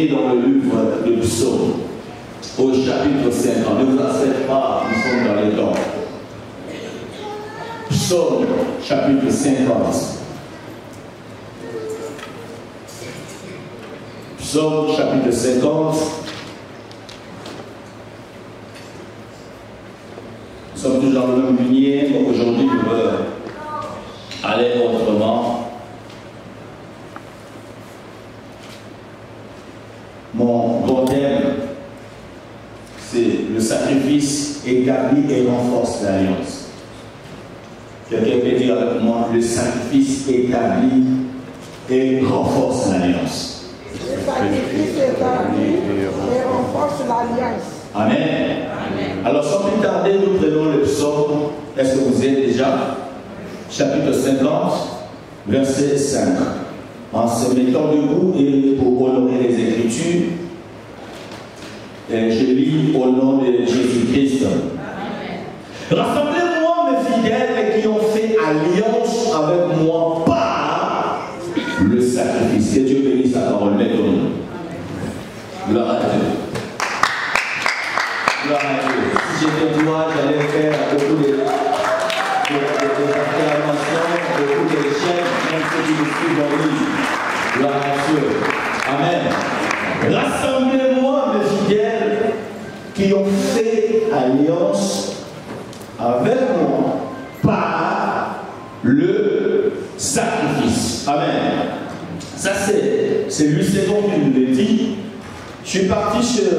continuer dans le livre de Psaume, au chapitre 50. Ne vous inquiétez pas, nous sommes dans les temps. Psaume, chapitre 50. Psaume, chapitre 50. Nous sommes toujours dans le même lignée, donc aujourd'hui, je veux aller autrement. Mon thème, c'est le sacrifice établi et renforce l'alliance. Quelqu'un peut dire avec moi, le sacrifice établi et renforce l'alliance. Le sacrifice établi et renforce l'alliance. Amen. Amen. Alors sans plus tarder, nous prenons le psaume. Est-ce que vous êtes déjà? Chapitre 50, verset 5. En se mettant debout et pour honorer les Écritures, je lis au nom de Jésus-Christ. Rassemblez-moi mes fidèles qui ont fait alliance avec moi par le sacrifice. Que Dieu bénisse sa parole. Mettons-nous. Gloire à Dieu. Gloire à Dieu. Si j'étais moi, j'allais faire beaucoup de acclamations, beaucoup de chaînes, même ceux qui me suivent dans le livre. Gloire à Dieu. Amen. Rassemblez-moi mes fidèles qui ont fait alliance avec moi par le sacrifice. Amen. Ça c'est lui, c'est donc qui nous le dit. Je suis parti chez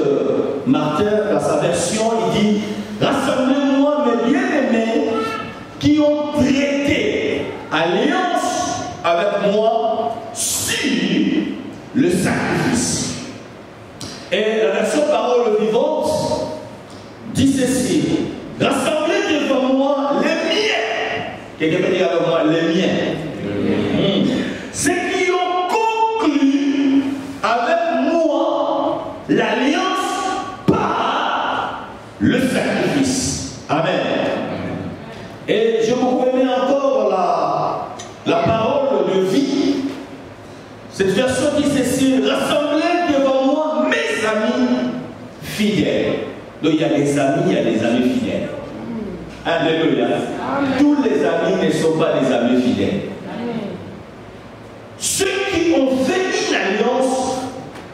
Martin, dans sa version, il dit rassemblez-moi mes bien-aimés qui ont traité alliance avec moi sur le sacrifice. Et la version parole vivante dit ceci: rassemblez devant moi les miens. Quelqu'un peut dire avec moi les miens. Ceux qui ont conclu avec moi l'alliance par le sacrifice. Amen. Et je vous connais encore la parole de vie. Cette version dit ceci: rassemblez devant moi mes amis fidèles. Donc il y a des amis, il y a des amis fidèles. Alléluia. Tous les amis ne sont pas des amis fidèles. Ceux qui ont fait une alliance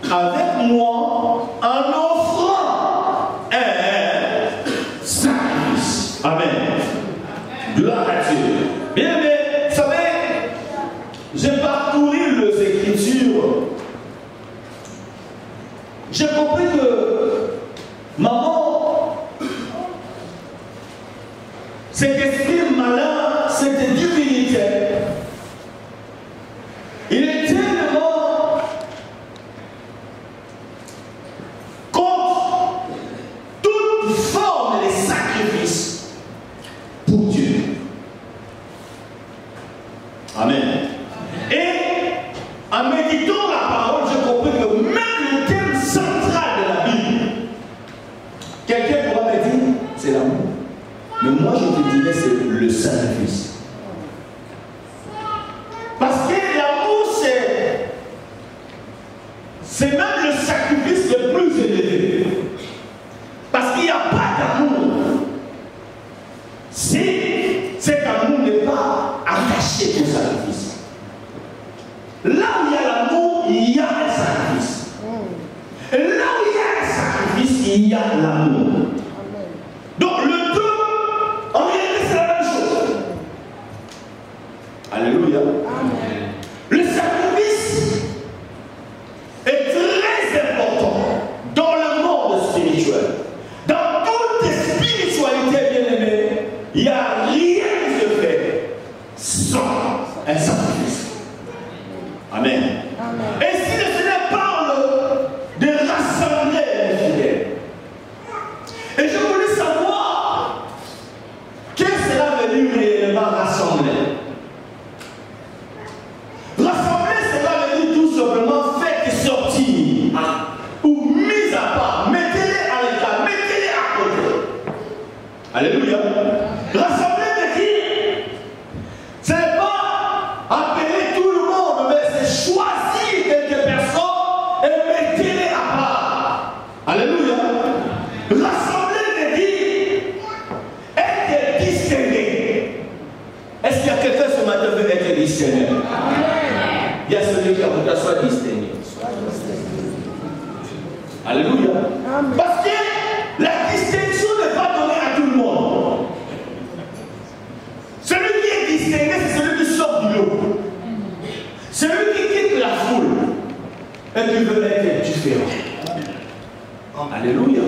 avec moi en offrant un sacrifice. Amen. Gloire à Dieu. Bien, mais vous savez, j'ai parcouru les Écritures. J'ai compris que maman, cet esprit malin, cette divinité, il est tellement contre toute forme de sacrifice pour Dieu. Amen. Et en méditant la parole, j'ai compris que même le thème central de la Bible, quelqu'un pourra me dire, c'est l'amour. Mais moi, je te dirais, c'est le sacrifice. Parce que l'amour, c'est même le sacrifice le plus élevé. Parce qu'il n'y a pas d'amour. Si cet amour n'est pas attaché au sacrifice. Là où il y a l'amour, il y a un sacrifice. Et là où il y a un sacrifice, il y a l'amour. Donc le deux, en réalité, c'est la même chose. Alléluia. Amen. Le sacrifice est très important dans le monde spirituel. Dans toute spiritualité, bien aimée, il n'y a rien qui se fait sans un sacrifice. Amen. Amen. Et si le Seigneur parle de rassembler les fidèles, et je voulais savoir qu'est-ce que cela veut dire réellement rassembler. Rassembler, cela veut dire tout simplement faites sortir ou mise à part, mettez-les à l'état, mettez-les à côté. Alléluia. Rassembler veut dire, ce n'est pas appeler tout le monde, mais c'est choisir quelques personnes et mettez tenez à part. Alléluia. Rassembler veut dire être distingué. Est-ce qu'il y a quelqu'un ce matin qui veut être distingué? Il y a celui qui a voulu soit distingué. Alléluia. Parce que la distinction n'est pas donnée à tout le monde. Celui qui est distingué, c'est celui qui sort du lot. Celui qui quitte la foule et qui veut être différent. Alléluia.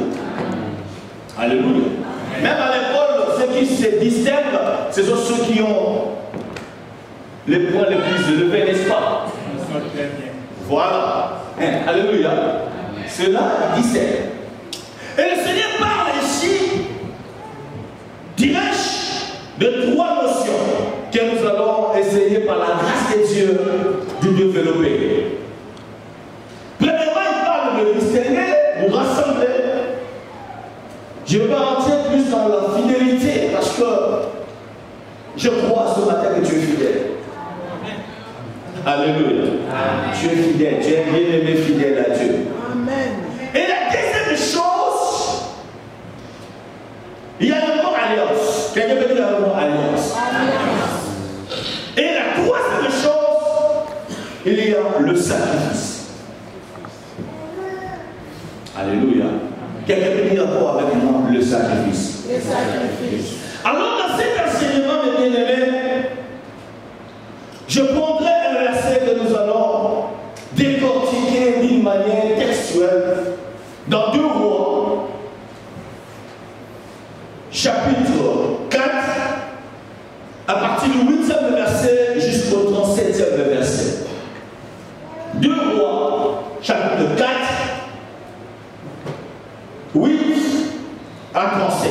Alléluia. Même à l'école, ceux qui se distinguent, ce sont ceux qui ont les points les plus élevés, n'est-ce pas? Voilà. Alléluia. Cela distingue. Et le Seigneur parle ici, dimanche, de trois notions que nous allons essayer par la grâce de Dieu de développer. Premièrement, il parle de distinguer, de rassembler. Je vais rentrer plus dans la fidélité parce que je crois ce matin que tu es fidèle. Alléluia. Amen. Tu es fidèle, tu es bien aimé fidèle à Dieu. Amen. Et la deuxième chose, il y a le mot alliance. Quelqu'un peut dire le mot alliance. Et la troisième chose, il y a le sacrifice. Alléluia. Quelqu'un peut dire rapport avec moi le sacrifice. Le sacrifice. Alors dans cet enseignement, mes bien-aimés, je prendrai un verset que nous allons décortiquer d'une manière textuelle dans 2 Rois, chapitre 4, à partir du 8e verset jusqu'au 37e verset. 2 Rois, chapitre 4, 8 à 37.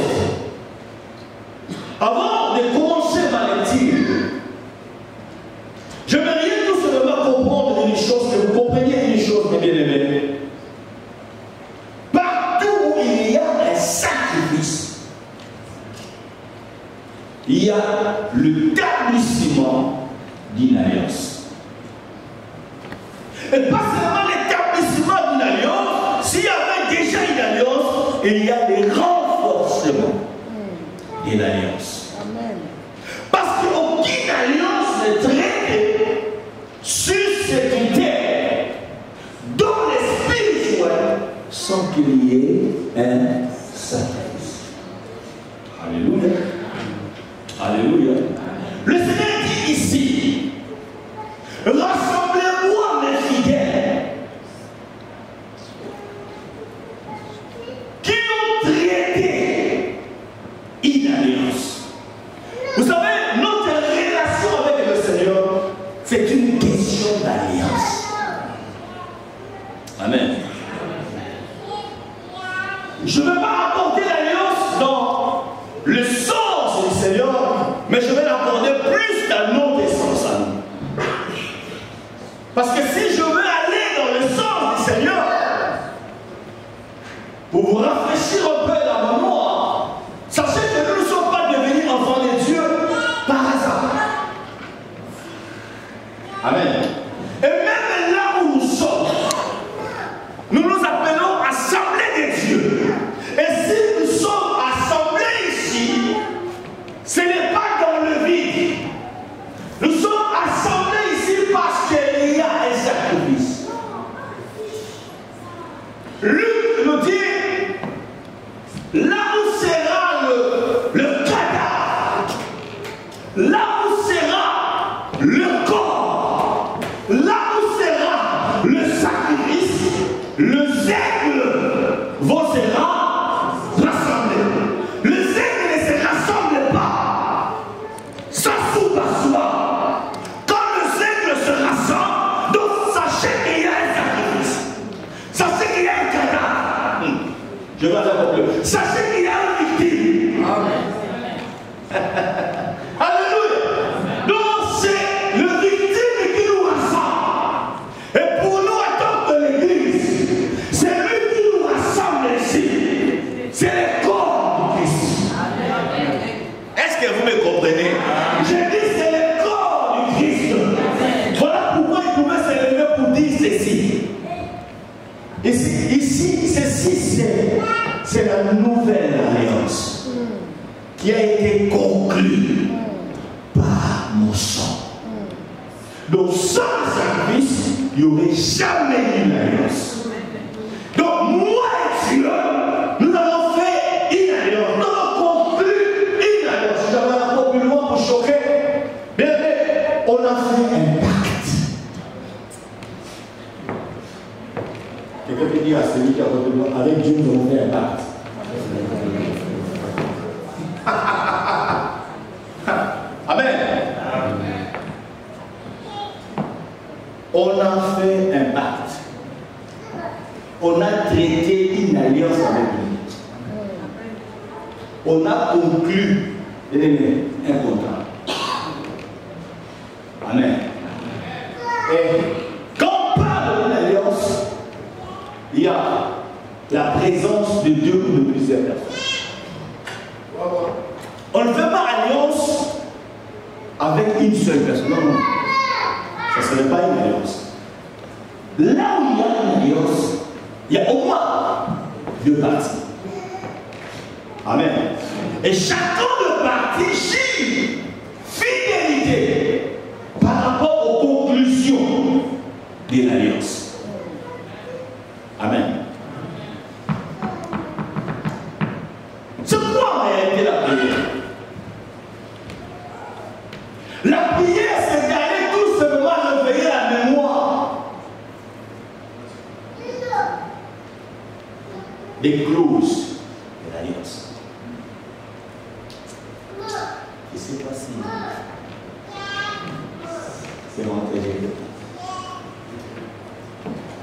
Avant de commencer ma lecture, je veux rien tout simplement comprendre une chose, que vous compreniez une chose, mes bien-aimés. Partout où il y a un sacrifice, il y a l'établissement d'une alliance. Et pas seulement l'établissement d'une alliance, s'il y avait déjà une alliance, il y a des renforcements de l'alliance. Parce qu'aucune alliance n'est traitée sur cette terre dans les spirituels sans qu'il y ait un sacrifice. Alléluia. Alléluia. Le Seigneur dit ici, rassemblez-moi mes fidèles qui ont traité une alliance. Vous savez, notre relation avec le Seigneur, c'est une question d'alliance. Amen. Je ne vais pas apporter l'alliance dans le sens du Seigneur, mais je vais l'apporter plus dans notre sens à nous. Parce que si je veux aller dans le sens du Seigneur, pour vous rafraîchir un peu la mémoire, sachez que nous ne sommes pas devenus enfants de Dieu par hasard. Amen. Et même là où nous sommes, nous nous appelons Assemblée de Dieu. Et si nous sommes assemblés ici, ce n'est pas dans le vide. Nous sommes assemblés ici parce qu'il y a un sacrifice. Luc nous dit, là où sera le cadavre, là où sera le corps, là où sera le sacrifice, le zèle vous sera rassemblé. Le zèle ne se rassemble pas sans soi. Quand le zèle se rassemble, donc sachez qu'il y a un sacrifice. Sachez qu'il y a un cadavre. Je vais aller encore plus. Sachez qu'il y a un victime. Amen. Alléluia. Donc c'est le victime qui nous rassemble. Et pour nous, en tant que l'Église, c'est lui qui nous rassemble ici. C'est le corps du Christ. Est-ce que vous me comprenez? Je dis c'est le corps du Christ. Voilà pourquoi il pouvait se lever pour dire ceci. Ici, ici, c'est la nouvelle alliance qui a été conclue par mon sang. Donc sans le sacrifice, il n'y aurait jamais eu l'alliance. Donc moi et Dieu, nous avons fait une alliance. Nous avons conclu une alliance. Je vais un peu plus loin pour choquer. Bien, on a fait un pacte. Quelqu'un peut dire à celui qui a côté de moi, avec Dieu, nous avons fait un pacte. Amen. On a fait un pacte. On a traité une alliance avec lui. On a conclu un contrat. Amen. Et quand on parle d'une alliance, il y a la présence de Dieu ou de plusieurs personnes. On ne fait pas alliance avec une seule personne. Non, non. Ça ne serait pas une alliance. Là où il y a une alliance, il y a au moins deux parties. Amen. Et chacun de parties gît fidélité par rapport aux conclusions de l'alliance. Amen. C'est quoi en réalité la prière? La prière, c'est d'aller tout simplement réveiller la mémoire des clauses de l'alliance. Je ne sais pas si c'est rentré.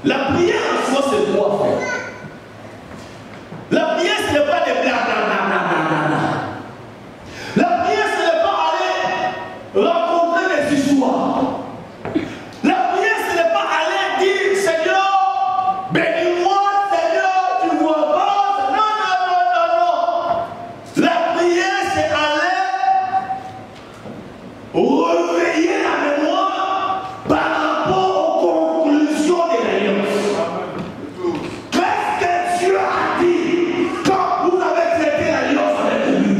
La prière en soi, c'est quoi faire? La prière, ce n'est pas des blablabla. La prière, ce n'est pas aller rencontrer des histoires. La prière, ce n'est pas aller dire Seigneur, bénis-moi, Seigneur, tu ne vois pas. Non, non, non, non, non. La prière, c'est aller réveiller la mémoire par rapport aux conclusions de l'alliance. Qu'est-ce que Dieu a dit quand vous avez traité l'alliance avec lui?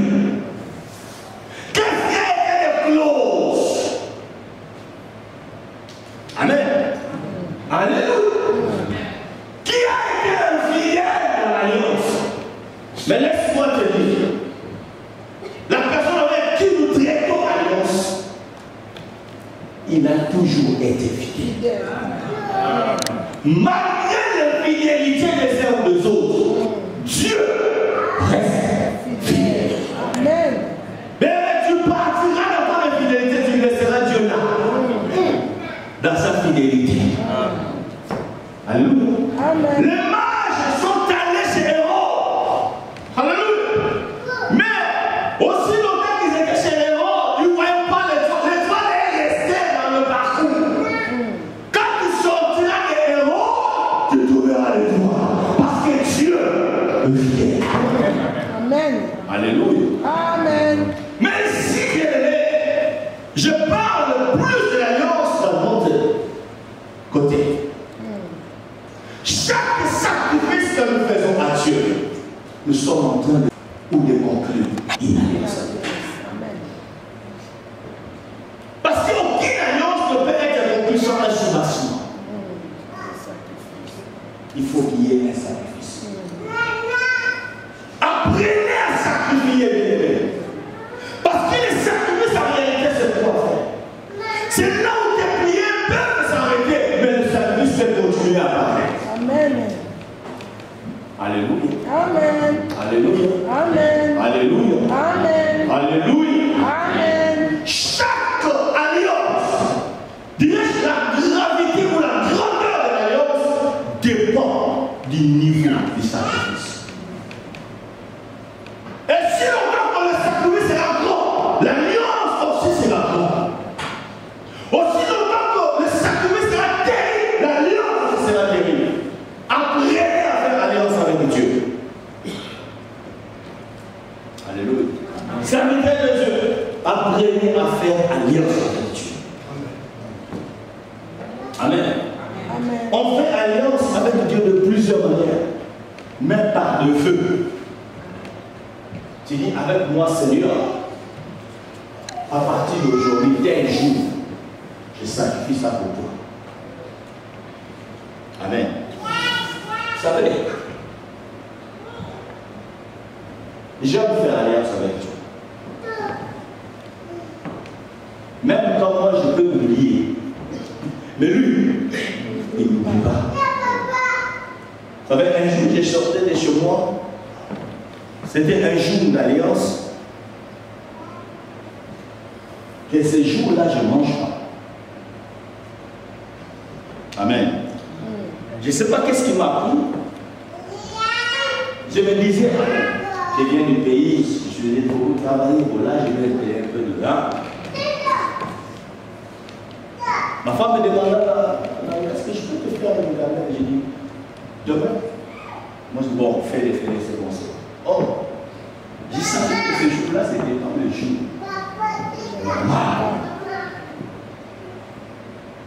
Qu'est-ce qui a été les clauses? Amen. Alléluia. Qui a été fidèle dans l'alliance? Mais laisse-moi te dire, la personne avec qui nous traitons l'alliance, il a toujours été fidèle. Malgré l'infidélité des uns ou des autres, Dieu reste fidèle. Amen. Mais tu partiras dans ton infidélité, tu laisseras Dieu là. Dans sa fidélité. Alléluia. Amen. Les mages sont allés chez Hérode. Alléluia. Mais aussi longtemps qu'ils étaient chez Hérode, ils ne voyaient pas l'étoile. L'étoile est restée dans le parcours. Quand tu sortiras de Hérode, tu trouveras l'étoile. Parce que Dieu est fidèle. Amen. Alléluia. Amen. Mais si je parle plus de l'alliance dans votre côté. Chaque sacrifice que nous faisons à Dieu, nous sommes en train de conclure une alliance. Parce qu'aucune alliance ne peut être conclue sans un soubassement. Il faut qu'il y ait un sacrifice. Apprenez à sacrifier, bien aimé. Parce que les sacrifices en réalité, c'est quoi faire? C'est là où tes prières peuvent s'arrêter, mais le sacrifice peut continuer à apparaître. Amen. Alléluia. Amen. Alléluia. Amen. Alléluia. Amen. Alléluia. Amen. Chaque alliance, dirais-je, la gravité ou la grandeur de l'alliance dépend du niveau du sacrifice. Et si longtemps que le sacrifice sera grand, l'alliance aussi sera grande. Aussi longtemps que le sacrifice sera terrible, l'alliance aussi sera terrible. Apprenez à faire alliance avec Dieu. Alléluia. Serviteur de Dieu, apprenez à faire alliance avec Dieu. Amen. Amen. On fait alliance avec Dieu de plusieurs manières. part de feu. Tu dis avec moi, Seigneur, à partir d'aujourd'hui, tel jour, je sacrifie ça pour toi. Amen. Vous savez, j'aime faire alliance avec Dieu. Même quand moi je peux oublier. Mais lui, il n'oublie pas. Vous savez, un jour, j'ai sorti de chez moi. C'était un jour d'alliance. Que ce jour-là, je ne mange pas. Amen. Je ne sais pas qu'est-ce qui m'a pris. Je me disais, je viens du pays, je vais beaucoup travailler, voilà, je vais payer un peu de là. Ma femme me demanda, est-ce que je peux te faire une gamelle? J'ai dit, demain. Moi je dis, bon, fais-les, c'est bon. Oh, j'ai senti que ce jour-là, c'était comme le jour.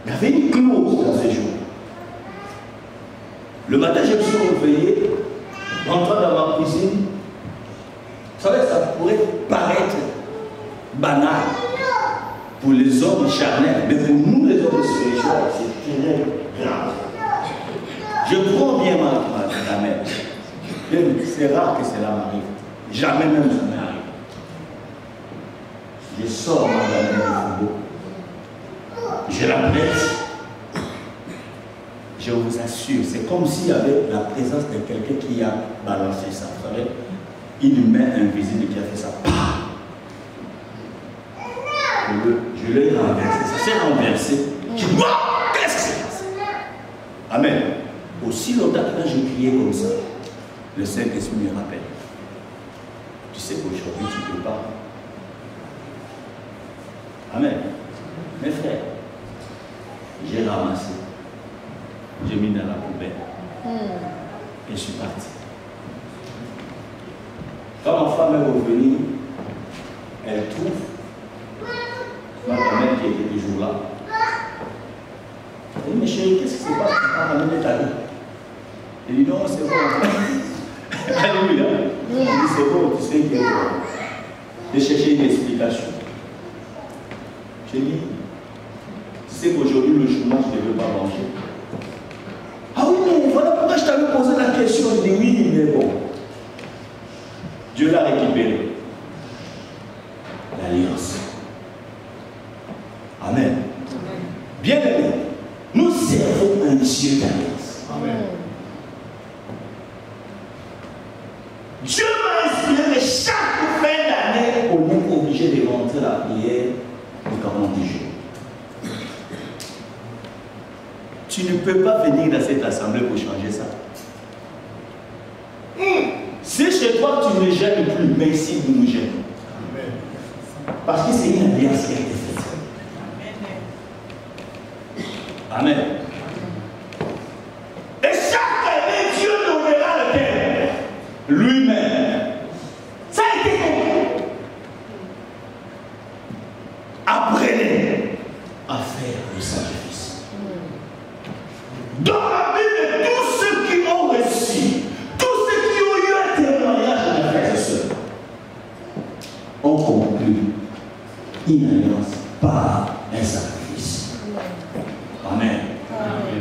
Il y avait une clause dans ce jour. Le matin, je me suis réveillé, rentrant dans ma cuisine. Vous savez, ça pourrait paraître banal pour les hommes charnels, mais pour nous, les hommes spirituels, c'est très grave. Je prends bien ma mère. C'est rare que cela m'arrive. Jamais même ça m'arrive. Je sors ma gamelle du frigo. Je la presse. Je vous assure, c'est comme s'il y avait la présence de quelqu'un qui a balancé ça. Vous savez, une main invisible qui a fait ça. Je l'ai renversé. Ça s'est renversé. Je dis, qu'est-ce que c'est ça? Amen. Aussi longtemps que je criais comme ça, le Saint-Esprit me rappelle. Tu sais qu'aujourd'hui, tu ne peux pas. Amen. Mes frères, j'ai ramassé. J'ai mis dans la poubelle. Et je suis parti. Quand ma femme est revenue, elle trouve ma mère qui était toujours là. Elle dit, mais chérie, qu'est-ce qui se passe? Tu n'as pas ramené ta vie. Elle dit, non, c'est bon. Alléluia. Elle dit, c'est bon, tu sais que j'ai cherché une explication. J'ai dit, tu sais qu'aujourd'hui, le journal, je ne veux pas manger. Ah oui, mais voilà pourquoi je t'avais posé la question. Je dis, oui, mais bon. Dieu l'a récupéré. L'alliance. Amen. Bien aimé, nous servons un Dieu d'alliance. Amen. Dieu m'a inspiré que chaque fin d'année, on est obligé de rentrer la prière de 40 jours. Tu ne peux pas venir dans cette assemblée pour changer ça. Si chez toi tu ne gênes plus, mais ici nous nous gênons. Parce que c'est une alliance qui a été faite. Amen. Et chaque année, Dieu nommera le Père lui-même. Ça a été compris. Apprenez à faire le sacrifice. Dans la Bible, tous ceux qui ont reçu, tous ceux qui ont eu un témoignage de frères et sœurs, ont conclu une alliance par un sacrifice. Amen.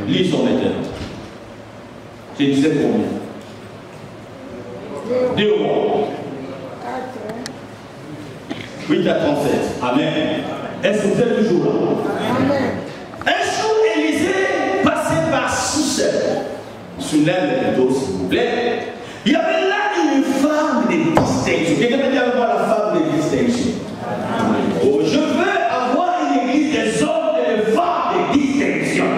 Lisons maintenant. Je disais combien? 2 Rois. 8 à 37. Amen. Est-ce que vous êtes toujours là? Amen. Un jour, Élisée passait par Soussem. Soulève plutôt, s'il vous plaît. Il y avait là une femme de distinction. Quelqu'un peut dire avoir la femme de distinction. Oh, je veux avoir une église des hommes et des femmes de distinction.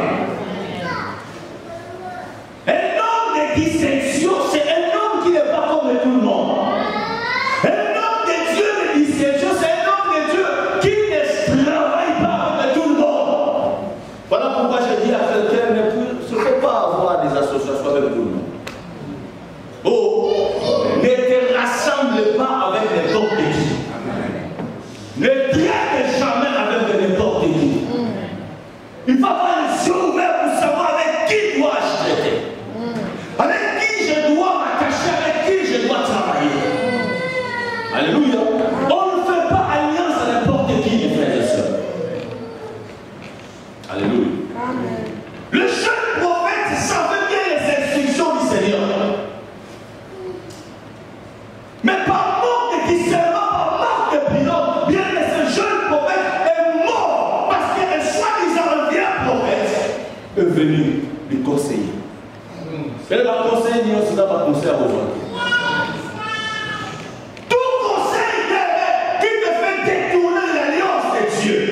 Un homme de distinction, c'est un homme qui n'est pas comme tout le monde. Un homme de Dieu de distinction, c'est un homme de Dieu qui ne travaille pas avec tout le monde. Voilà pourquoi je dis à quelqu'un, il ne faut pas avoir des associations avec tout le monde. Oh, ne te rassemble pas avec n'importe qui. Ne traite jamais avec n'importe qui. Il faut avoir les yeux ouverts pour savoir avec qui dois-je traiter. Avec qui je dois m'attacher avec Elle va conseiller, nous va conseiller à rejoindre. Tout conseil qui te fait détourner de l'alliance de Dieu,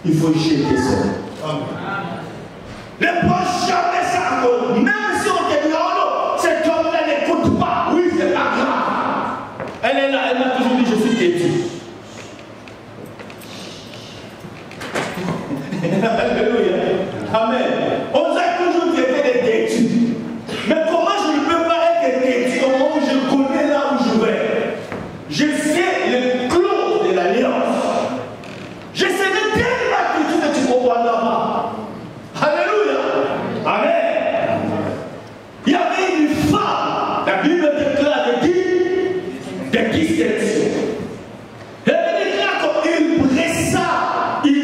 il faut jeter ça. Ne pense jamais ça. Même si on te dit, oh non, cet homme-là n'écoute pas. Oui, c'est pas grave. Elle est là, elle m'a toujours dit, je suis têtu. Alléluia. Amen. On nous a toujours traité des têtus. Mais comment je ne peux pas être têtu au moment où je connais là où je vais? Je sais les clauses de l'alliance. Je sais de tellement que tu ne comprendras pas. Alléluia. Amen. Il y avait une femme, la Bible déclare de distinction. Elle déclare qu'il pressa, qu'il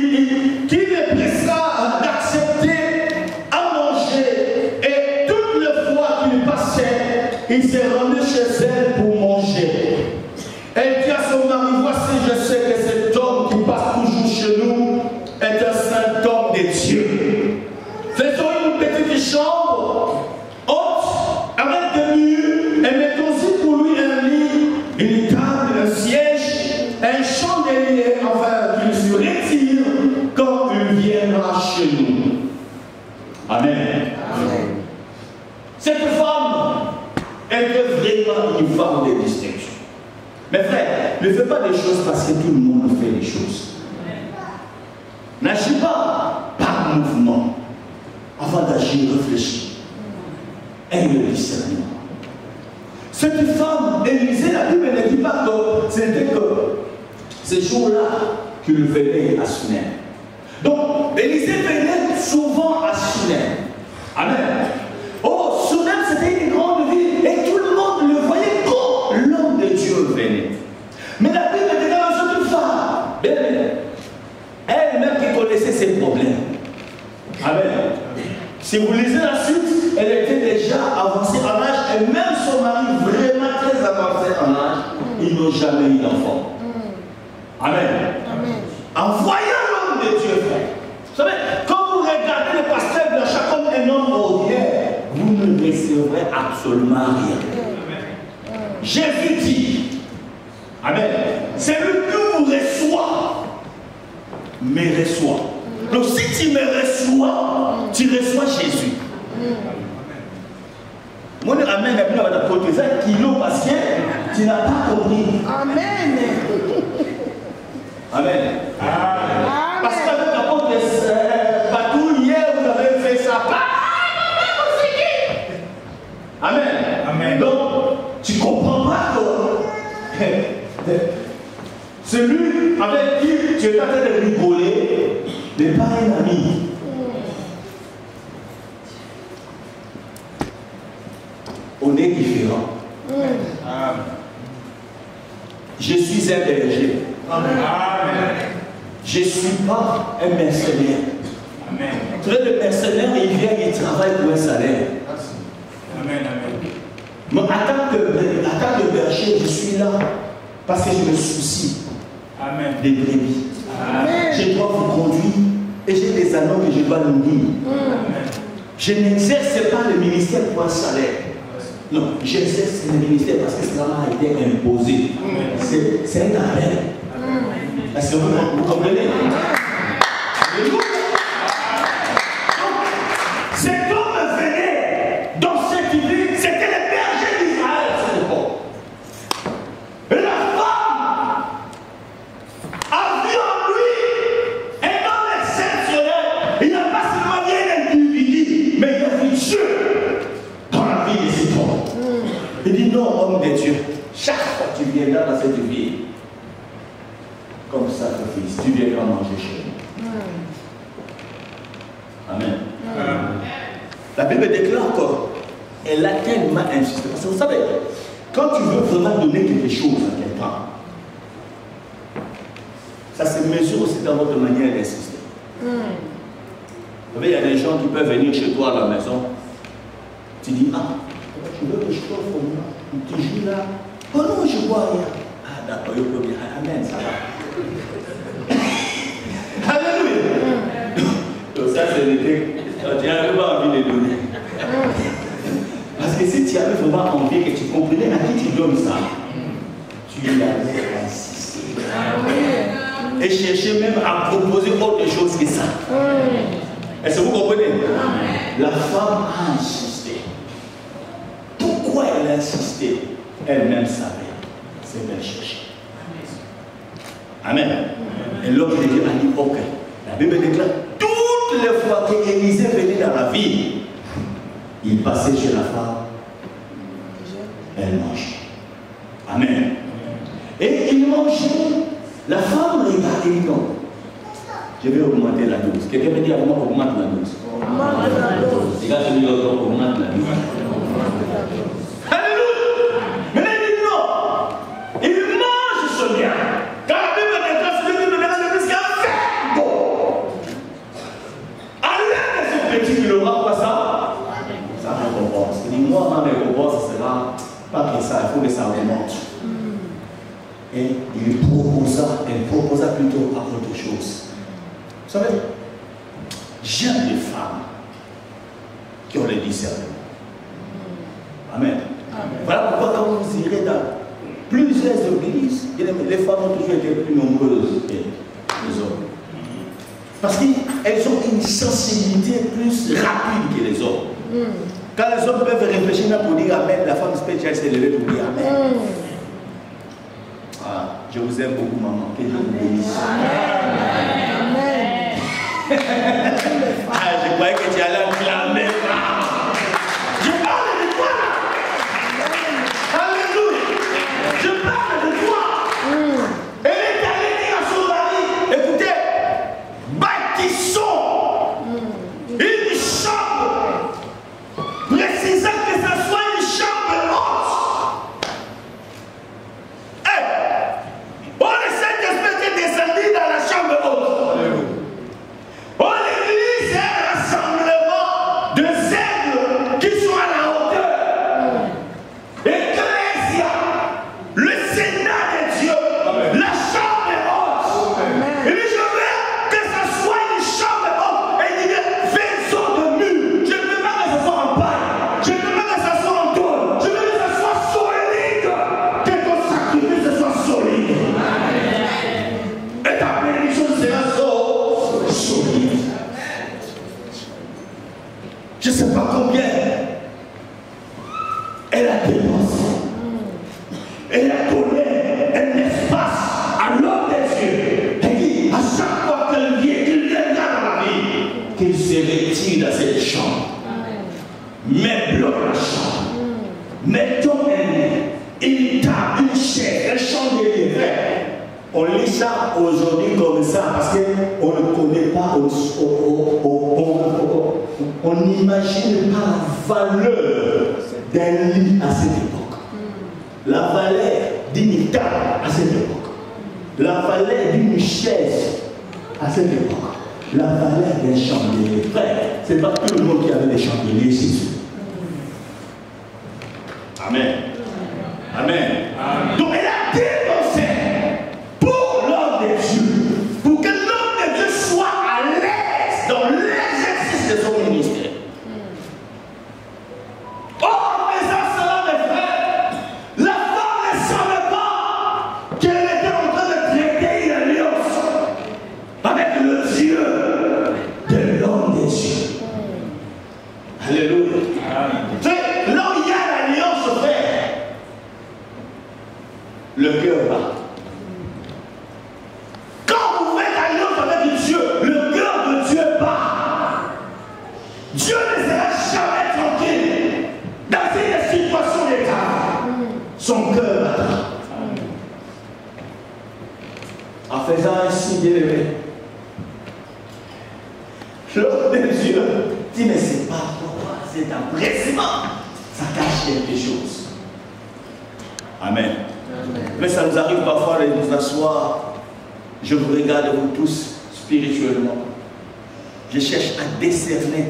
est pressa d'accepter à manger. Et toutes les fois qu'il passait, il s'est rendu chez elle pour manger. Elle dit à son mari, voici, je sais que cet homme qui passe toujours chez nous est un saint homme de Dieu. Faisons une petite chambre haute avec des murs et mettons aussi pour lui un lit, une table, un siège, un chandelier, enfin qu'il se retire quand il viendra chez nous. Amen. Amen. Cette femme était vraiment une femme de distinction. Mais frère, ne fais pas des choses parce que tout le monde fait des choses. N'agis pas par mouvement. Avant d'agir, réfléchis. Aie le discernement. Cette femme, Élisée, la Bible ne dit pas que c'était que ces jours-là qu'il venait à Sunem. Donc, Élisée venait souvent à Sunem. Amen. Oh, Sunem, c'était une grande ville et tout le monde le voyait quand l'homme de Dieu venait. Mais la Bible était dans cette femme. Elle-même qui connaissait ses problèmes. Amen. Si vous lisez la suite, elle était déjà avancée en âge et même son mari vraiment très avancé en âge, ils n'ont jamais eu d'enfant. Amen. Amen. En voyant l'homme de Dieu, frère, vous savez, quand vous regardez le pasteur de chaque homme un homme ordinaire, vous ne recevrez absolument rien. Jésus dit, Amen, c'est lui qui vous reçoit, me reçoit. Donc si tu me reçois, tu reçois Jésus. Moi, Amen, il va te protéger un kilo parce que tu n'as pas compris. Amen. Amen. Parce qu'avec la porte de Batou, hier, vous avez fait ça. Amen. Amen. Donc, tu ne comprends pas que celui avec qui tu es en train de rigoler n'est pas un ami. On est différents. Je suis un berger. Amen. Je ne suis pas un mercenaire. Amen. Tu vois, le mercenaire, il vient, il travaille pour un salaire. Amen. Mais en tant que berger, je suis là parce que je me soucie des brebis. Je dois vous conduire et j'ai des anneaux que je dois nourrir. Je n'exerce pas le ministère pour un salaire. Non, j'exerce le ministère parce que cela m'a été imposé. C'est un appel. Est-ce que vous comprenez? Cet homme venait dans cette ville, c'était le berger d'Israël à cette époque. Et la femme a vu en lui un homme exceptionnel. Il n'a pas seulement vu un individu, mais il a vu Dieu dans la vie de cet homme. Il dit non, homme de Dieu, chaque fois que tu viendras dans cette ville, comme sacrifice, tu viendras manger chez nous. Amen. La Bible déclare qu'elle a tellement insisté. Parce que vous savez, quand tu veux vraiment donner quelque chose à quelqu'un, ça se mesure aussi dans votre manière d'insister. Vous savez, il y a des gens qui peuvent venir chez toi à la maison. Tu dis, ah, je veux que je t'offre un petit jus là. Oh non, je vois rien. Ah d'accord, il peut dire, amen, ça va. Alléluia. Donc ça, c'est l'été. Tu n'as même pas envie de donner. Parce que si tu avais vraiment envie que tu comprenais à qui tu donnes ça, tu l'avais insisté. Et chercher même à proposer autre chose que ça. Est-ce que vous comprenez? La femme a insisté. Pourquoi elle a insisté? Elle-même savait ce qu'elle cherchait. Amen. Et l'homme de Dieu a dit, ok. La Bible déclare, toutes les fois qu'Élisée venait dans la ville, il passait chez la femme, elle mangeait. Amen. Et il mangeait, la femme regardait, non. Je vais augmenter la dose. Quelqu'un me dit, augmente la dose. Les gars, je dis, augmente la dose. Alléluia. Mais il dit non. Il mange ce bien. Quand la Bible déclare, c'est lui qui me donne le plus qu'un verbe. À l'aide de ce petit, il aura quoi ça? Ça récompense. Il dit, moi, ma récompense, ce sera pas que ça, il faut que ça augmente. Et elle proposa plutôt à autre chose. Vous savez, j'aime les femmes qui ont le discernement. Amen. Voilà pourquoi quand vous irez dans plusieurs églises, les femmes ont toujours été plus nombreuses que les hommes. Parce qu'elles ont une sensibilité plus rapide que les hommes. Quand les hommes peuvent réfléchir pour dire Amen, la femme spéciale s'est levée pour dire Amen. Ah, je vous aime beaucoup, maman. Que Dieu vous bénisse. Ah, je croyais que tu allais acclamer. Je parle de toi. Alléluia. Je parle de toi. Elle est allée dire à son mari, écoutez, bâtissons une chambre, précisant que ce soit une chambre haute. On le Saint-Esprit qui est descendu dans la chambre haute. Oh, l'église est un rassemblement de zèbres qui sont à la hauteur. Ecclésia, le Sénat de Dieu, la chambre haute. Il dit, je veux que ce soit une chambre haute. Et il dit, faisons de murs. Je ne veux pas que ce soit en paille. Je ne veux pas que ce soit en tôle. Je veux que ce soit solide. Que ton sacrifice soit solide. Et ta bénédiction sera solide. Je ne sais pas combien elle a dépensé. Elle a donné un espace à l'homme des cieux. Elle dit, à chaque fois qu'il viendra dans la vie, qu'il se retire dans cette chambre. Mais bloque la chambre. Mettons une table, une chaise, un chandelier. On lit ça aujourd'hui comme ça parce qu'on ne connaît pas, on n'imagine pas la valeur d'un lit à cette époque. La valeur d'une table à cette époque. La valeur d'une chaise à cette époque. La valeur d'un chandelier. Frère, ce n'est pas tout le monde qui avait des chandeliers ici. Amen. Amen. Donc elle a dépensé pour l'homme de Dieu, pour que l'homme de Dieu soit à l'aise dans l'exercice de son ministère. Or, mes excellents mes frères, la femme ne savait pas qu'elle était en train de traiter une alliance avec le Dieu de l'homme de Dieu. Alléluia. Là où il y a l'alliance, frère, le cœur bat. Quand vous faites alliance avec Dieu, le cœur de Dieu bat. Dieu ne sera jamais tranquille dans une situation d'état. Son cœur battra. En faisant ainsi, bien aimé, l'homme de Dieu, tu ne sais pas pourquoi cet empressement, ça cache quelque chose. Amen. Mais ça nous arrive parfois de nous asseoir. Je vous regarde, vous tous, spirituellement. Je cherche à décerner,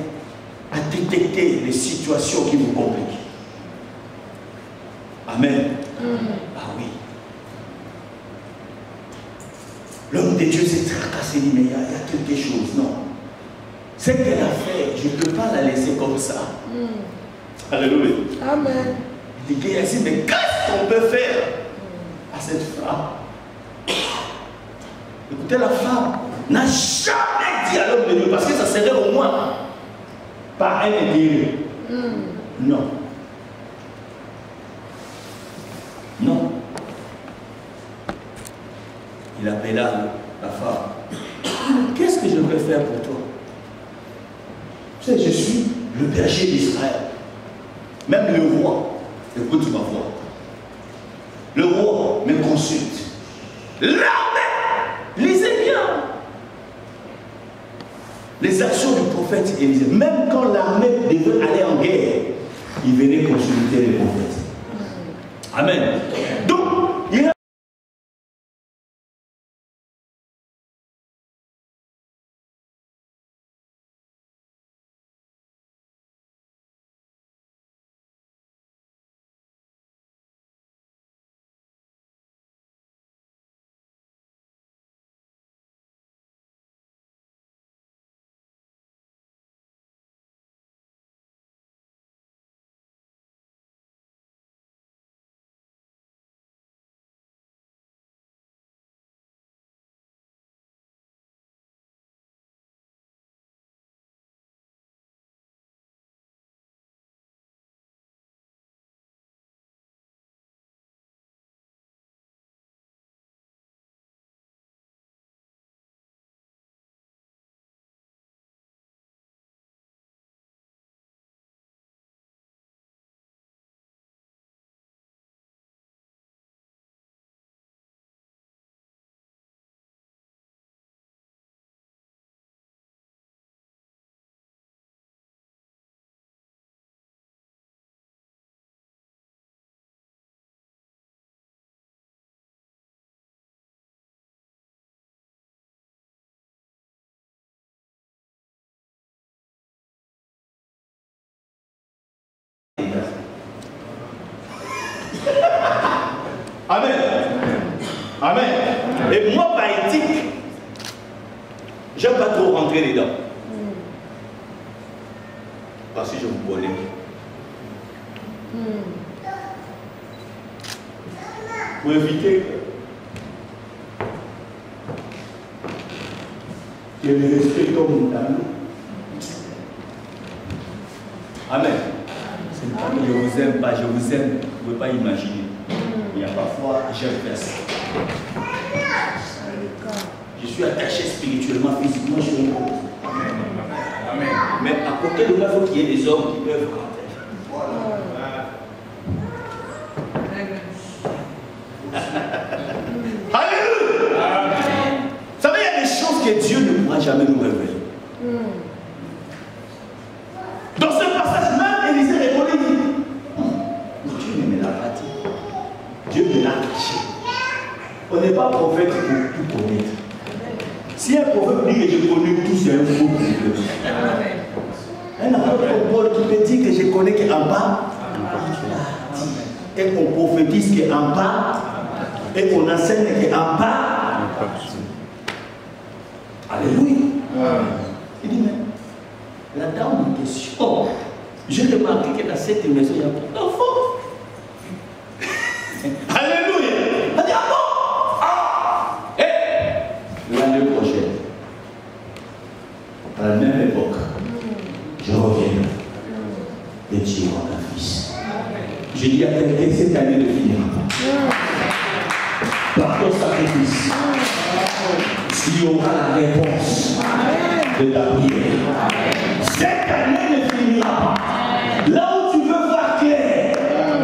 à détecter les situations qui vous compliquent. Amen. Ah oui. L'homme de Dieu s'est tracassé, dit, mais il y a quelque chose. Non. Ce qu'elle a fait, je ne peux pas la laisser comme ça. Alléluia. Amen. Il dit Géasi, mais qu'est-ce qu'on peut faire à cette femme? Écoutez, la femme n'a jamais dit à l'homme de Dieu, parce que ça serait au moins par un intérêt. Non. Non. Il appela la femme. Qu'est-ce que je peux faire pour toi? Tu sais, je suis le berger d'Israël. Même le roi, écoute ma voix. Le roi me consulte. L'armée, lisez bien. Les actions du prophète Élisée, même quand l'armée devait aller en guerre, il venait consulter les prophètes. Amen. Donc, il a Amen. Amen. Et moi, par éthique, j'aime pas trop rentrer dedans. Parce que je vous connais. Pour éviter que le respect tombe dans nous. Amen. C'est pas que je vous aime pas, je vous aime. Vous ne pouvez pas imaginer. Il y a parfois, j'ai fait ça. Je suis attaché spirituellement, physiquement, je suis un peu. Amen. Mais à côté de moi, il faut qu'il y ait des hommes qui peuvent rentrer. Alléluia. Vous savez, il y a des choses que Dieu ne pourra jamais nous révéler. Dans ce passage même, Élisée répondit, Dieu ne me l'a pas dit. Dieu me l'a caché. On n'est pas prophète pour tout connaître. Si un prophète dit que je connais tout, c'est un faux prophète. Un apôtre comme Paul qui peut dire que je connais qu'en bas, et qu'on prophétise qu'en bas, et qu'on enseigne qu'en bas. Alléluia. Il dit, mais la dame en question, j'ai remarqué que dans cette maison, il y a beaucoup d'enfants. Alléluia. Elle dit, ah bon? Ah! Et l'année prochaine, à la même époque, je reviens et tu auras un fils. Je dis à quelqu'un, cette année ne finira pas. Par ton sacrifice, il y aura la réponse de ta prière. Cette année ne finira pas. Là où tu veux voir clair,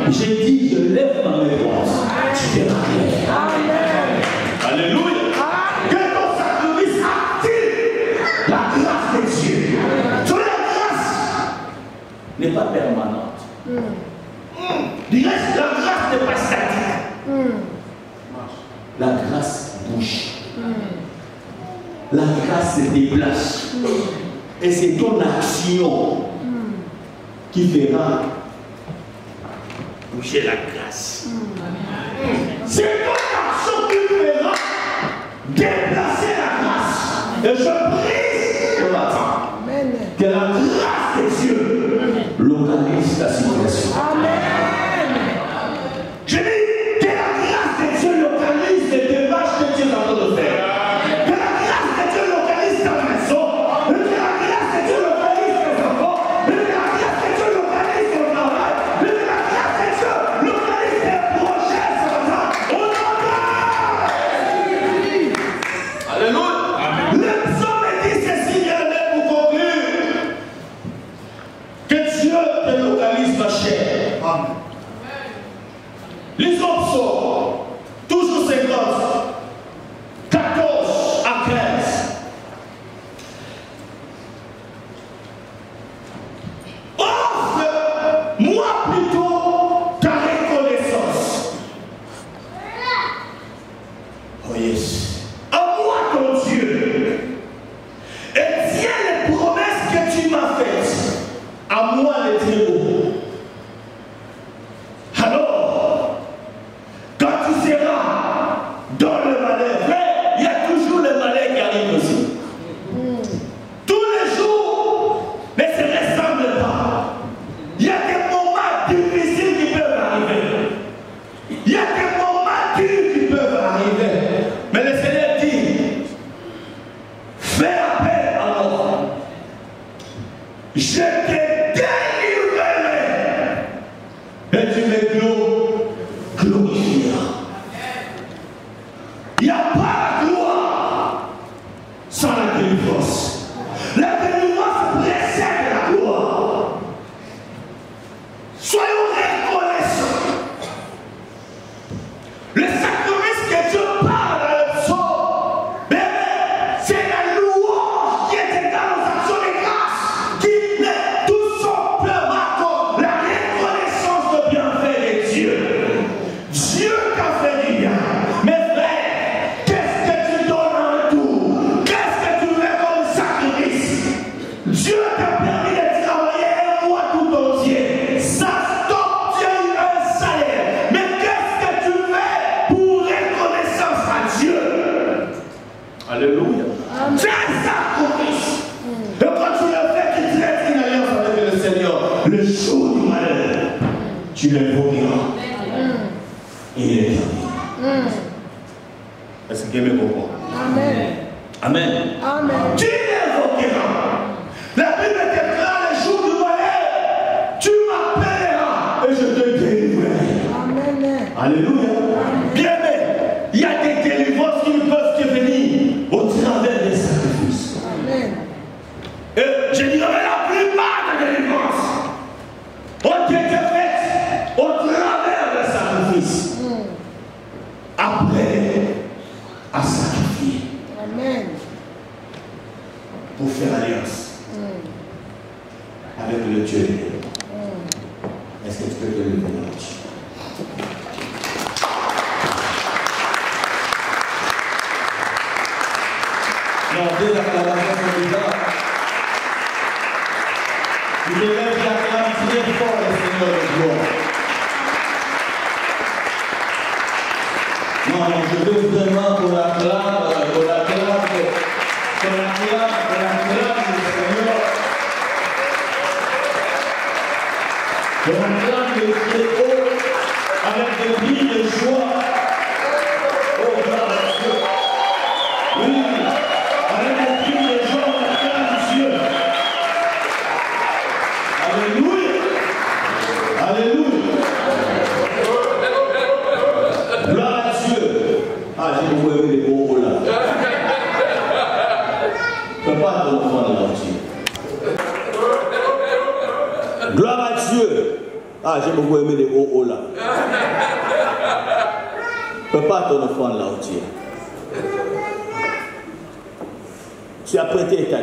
j'ai dit, je lève ma réponse. Tu verras clair. Alléluia. Que ton sacrifice active la grâce de Dieu. Sur la grâce n'est pas permanente. Du reste, la grâce n'est pas statique. La grâce bouge. La grâce se déplace. Et c'est ton action qui fera bouger la grâce. C'est ton action qui fera déplacer la grâce. Et je prie ce matin que la grâce de Dieu localise ta situation. glorifiera. Il n'y a pas de gloire sans la délivrance. La délivrance précède la gloire. Soyons reconnaissants. Le sacrifice que Dieu parle dans le psaume, c'est la louange qui est égale aux actions de grâce, qui n'est tout simplement la reconnaissance de bienfait de Dieu. Dieu t'a fait du bien. Mes frères, qu'est-ce que tu donnes en retour? Qu'est-ce que tu fais comme sacrifice? Dieu t'a permis de travailler un mois tout entier. Ça t'obtient un salaire. Mais qu'est-ce que tu fais pour reconnaissance à Dieu? Alléluia. C'est un sacrifice. Et quand tu le fais, tu traites une alliance avec le Seigneur. Le jour du malheur, tu l'invoqueras. Il est terminé. Est-ce que vous comprenez? Amen. Amen. Amen. Tu l'invoqueras. La Bible déclare le jour du malheur. Tu m'appelleras et je te délivrerai. Amen. Alléluia. Bien aimé, il y a des délivrances qui ne peuvent que venir au travers des sacrifices. Amen. Et je dirais la plupart des délivrances ont été faites au travers des sacrifices. Après à sacrifier. Amen. Pour faire alliance avec le Dieu de Dieu. Est-ce que tu peux te lever là-dessus? Non, dès l'acclamation solidaire, tu devrais acclamer très fort le Seigneur de gloire. Non, je veux vraiment qu'on acclame le Seigneur. Qu'on acclame le Très-Haut avec des cris de joie. Oh, gloire à Dieu. Oui, avec des cris de joie, on acclame Dieu. Alléluia. Alléluia. Gloire à Dieu. Ah, j'ai beaucoup aimé les mots là. Je ne peux pas te reprendre là-dessus. Gloire à Dieu. Ah, j'ai beaucoup aimé les oh là. Je ne peux pas te reprendre là-dessus. Tu as prêté ta